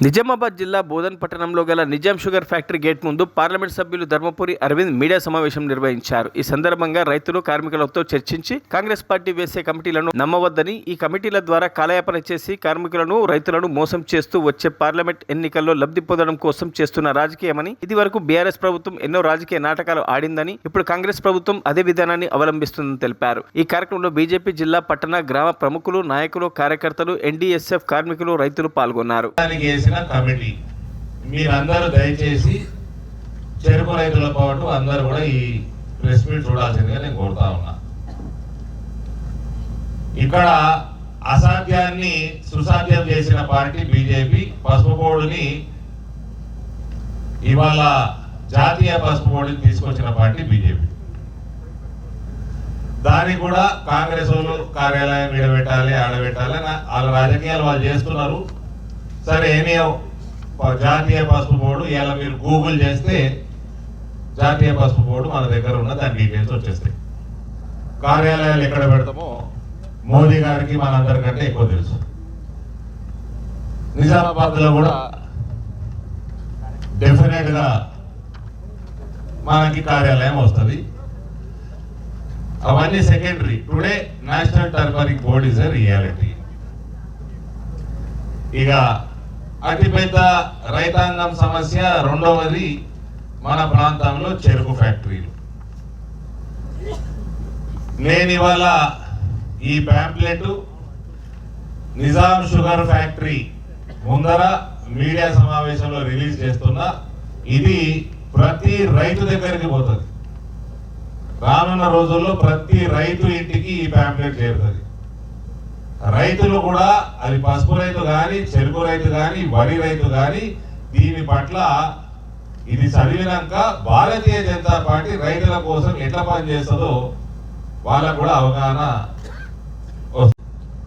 నిజామాబాద్ జిల్లా బోధన్ పట్టణంలో గల నిజాం షుగర్ ఫ్యాక్టరీ గేట్ ముందు పార్లమెంట్ సభ్యులు ధర్మపురి అరవింద్ మీడియా సమావేశం నిర్వహించారు. ఈ సందర్భంగా రైతులు, కార్మికులతో చర్చించి కాంగ్రెస్ పార్టీ వేసే కమిటీలను నమ్మవద్దని, ఈ కమిటీల ద్వారా కాలయాపన చేసి కార్మికులను, రైతులను మోసం చేస్తూ వచ్చే పార్లమెంట్ ఎన్నికల్లో లబ్ధి పొందడం కోసం చేస్తున్న రాజకీయమని, ఇది వరకు బీఆర్ఎస్ ప్రభుత్వం ఎన్నో రాజకీయ నాటకాలు ఆడిందని, ఇప్పుడు కాంగ్రెస్ ప్రభుత్వం అదే విధానాన్ని అవలంబిస్తుందని తెలిపారు. ఈ కార్యక్రమంలో బీజేపీ జిల్లా, పట్టణ, గ్రామ ప్రముఖులు, నాయకులు, కార్యకర్తలు, ఎన్డీఎస్ఎఫ్ కార్మికులు, రైతులు పాల్గొన్నారు. కమిటీ మీరందరూ దయచేసి చెరుకు రైతుల పాటు అందరూ కూడా ఈ ప్రెస్ మీట్ చూడాల్సిందిగా నేను కోరుతా ఉన్నా. ఇక్కడ అసాధ్యాన్ని సుసాధ్యం చేసిన పార్టీ బీజేపీ. పసుపు బోర్డుని ఇవాళ జాతీయ పసుపు బోర్డుని తీసుకొచ్చిన పార్టీ బీజేపీ. దానికి కూడా కాంగ్రెస్ వాళ్ళు కార్యాలయం విడబెట్టాలి, ఆడబెట్టాలి, వాళ్ళ రాజకీయాలు వాళ్ళు చేస్తున్నారు. సరే, ఏమీ జాతీయ పసుపు బోర్డు ఇలా మీరు గూగుల్ చేస్తే జాతీయ పసుపు బోర్డు మన దగ్గర ఉన్న దాని డీటెయిల్స్ వచ్చేస్తాయి. కార్యాలయాలు ఎక్కడ పెడతామో మోదీ గారికి మనందరికంటే ఎక్కువ తెలుసు. నిజామాబాద్ లో కూడా డెఫినెట్ గా మనకి కార్యాలయం వస్తుంది. అవన్నీ secondary. Today national turmeric board is a reality. ఇక అతిపెద్ద రైతాంగం సమస్య రెండవది మన ప్రాంతంలో చెరుకు ఫ్యాక్టరీలు. నేను ఇవాళ ఈ ప్యాంప్లెట్ నిజాం షుగర్ ఫ్యాక్టరీ ముందర మీడియా సమావేశంలో రిలీజ్ చేస్తున్నా. ఇది ప్రతి రైతు దగ్గరికి పోతుంది. రానున్న రోజుల్లో ప్రతి రైతు ఇంటికి ఈ ప్యాంప్లెట్ చేరుతుంది. రైతులు కూడా, అది పసుపు రైతు కానీ, చెరుకు రైతు కానీ, వరి రైతు కానీ, దీని పట్ల ఇది చదివినాక భారతీయ జనతా పార్టీ రైతుల కోసం ఎట్లా పనిచేస్తుందో వాళ్ళకు కూడా అవగాహన.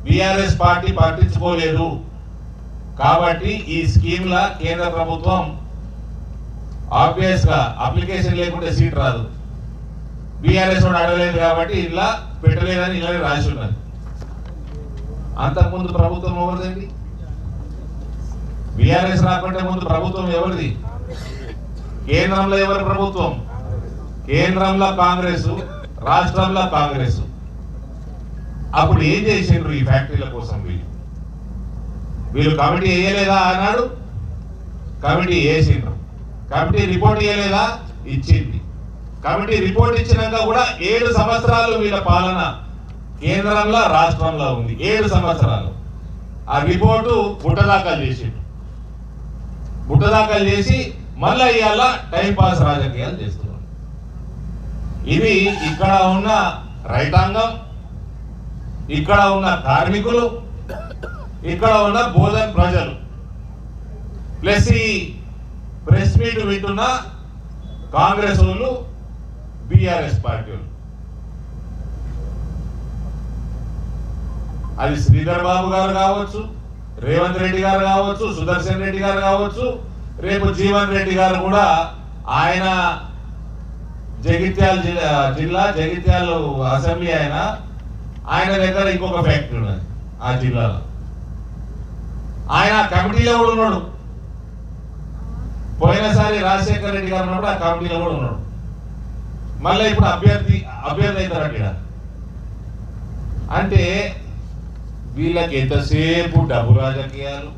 బీఆర్ఎస్ పార్టీ పట్టించుకోలేదు కాబట్టి ఈ స్కీమ్ల కేంద్ర ప్రభుత్వం ఆబ్వియస్ గా అప్లికేషన్ లేకుంటే సీట్ రాదు. బీఆర్ఎస్ అడగలేదు కాబట్టి ఇలా పెట్టలేదని ఇలా రాసి ఉన్నది. అంతకుముందు ప్రభుత్వం ఎవరిదండి? బీఆర్ఎస్ రాకుంటే ముందు ప్రభుత్వం ఎవరిది? కేంద్రంలో ఎవరి ప్రభుత్వం? కేంద్రంలో కాంగ్రెస్, రాష్ట్రంలో కాంగ్రెస్. అప్పుడు ఏం చేసిండ్రు ఈ ఫ్యాక్టరీల కోసం? వీళ్ళు కమిటీ వేయలేదా అన్నాడు, కమిటీ వేసిండ్రు. కమిటీ రిపోర్ట్ ఇవ్వలేదా? ఇచ్చింది. కమిటీ రిపోర్ట్ ఇచ్చినాక కూడా 7 సంవత్సరాలు వీళ్ళ పాలన కేంద్రంలో, రాష్ట్రంలో ఉంది. 7 సంవత్సరాలు. ఆ రిపోర్టు బుట్టదాఖలు చేసిండు. బుట్టదాఖలు చేసి మళ్ళీ ఇవాళ టైంపాస్ రాజకీయాలు చేస్తున్నారు. ఇది ఇక్కడ ఉన్న రైతాంగం, ఇక్కడ ఉన్న కార్మికులు, ఇక్కడ ఉన్న బోధన్ ప్రజలు, ప్లస్ ఈ ప్రెస్ మీట్ వింటున్న కాంగ్రెస్ వాళ్ళు, బీఆర్ఎస్ పార్టీ వాళ్ళు. అది శ్రీధర్ బాబు గారు కావచ్చు, రేవంత్ రెడ్డి గారు కావచ్చు, సుదర్శన్ రెడ్డి గారు కావచ్చు, రేపు జీవన్ రెడ్డి గారు కూడా. ఆయన జగిత్యాల జిల్లా జగిత్యాల అసెంబ్లీ ఆయన దగ్గర ఇంకొక ఫ్యాక్టరీ ఉన్నది ఆ జిల్లాలో. ఆయన కమిటీలో కూడా ఉన్నాడు. పోయినసారి రాజశేఖర్ రెడ్డి గారు ఉన్నప్పుడు ఆ కమిటీలో కూడా ఉన్నాడు. మళ్ళీ ఇప్పుడు అభ్యర్థి అవుతారంట. అంటే వీళ్ళకి ఎంతసేపు డబ్బు రాజకీయాలు,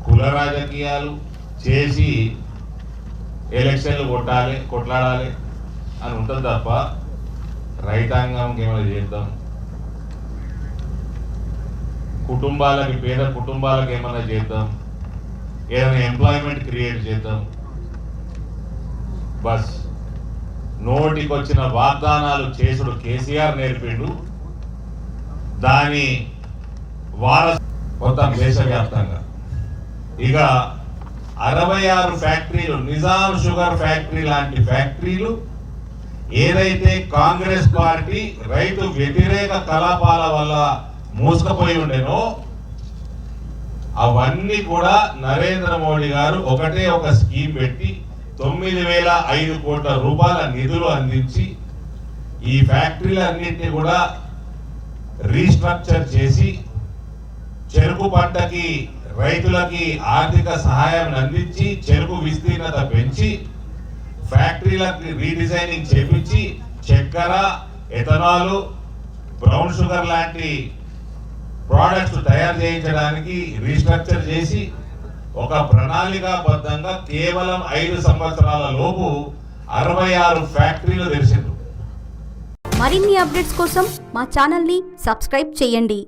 కుల రాజకీయాలు చేసి ఎలక్షన్లు కొట్లాడాలి అని ఉంటుంది తప్ప రైతాంగంకి ఏమైనా చేద్దాం, కుటుంబాలకి, పేద కుటుంబాలకు ఏమైనా చేద్దాం, ఏదైనా ఎంప్లాయ్మెంట్ క్రియేట్ చేద్దాం. బస్ నోటికొచ్చిన వాగ్దానాలు చేసుడు కేసీఆర్ నేర్పిండు. దాని మొత్తం దేశవ్యాప్తంగా ఇక 66 ఫ్యాక్టరీలు, నిజాం షుగర్ ఫ్యాక్టరీ లాంటి ఫ్యాక్టరీలు ఏదైతే కాంగ్రెస్ పార్టీ రైతు వ్యతిరేక కలాపాల వల్ల మూసుకుపోయి ఉండేనో అవన్నీ కూడా నరేంద్ర మోడీ గారు ఒకటే ఒక స్కీమ్ పెట్టి 9,005 కోట్ల రూపాయల నిధులు అందించి ఈ ఫ్యాక్టరీలన్నింటినీ కూడా రీస్ట్రక్చర్ చేసి చెరుకు పంటకి రైతులకి ఆర్థిక సహాయం అందించి చెరుకు విస్తీర్ణత పెంచి ఫ్యాక్టరీలకు రీడిజైనింగ్ చేపించి చక్కెర, ఎథనాల్, బ్రౌన్ షుగర్ లాంటి ప్రోడక్ట్స్ తయారు చేయించడానికి రీస్ట్రక్చర్ చేసి ఒక ప్రణాళికాబద్ధంగా కేవలం 5 సంవత్సరాల లోపు 66 ఫ్యాక్టరీలు తెరిచిండ్రు. మరిన్ని అప్డేట్స్ కోసం మా ఛానల్ని సబ్స్క్రైబ్ చేయండి.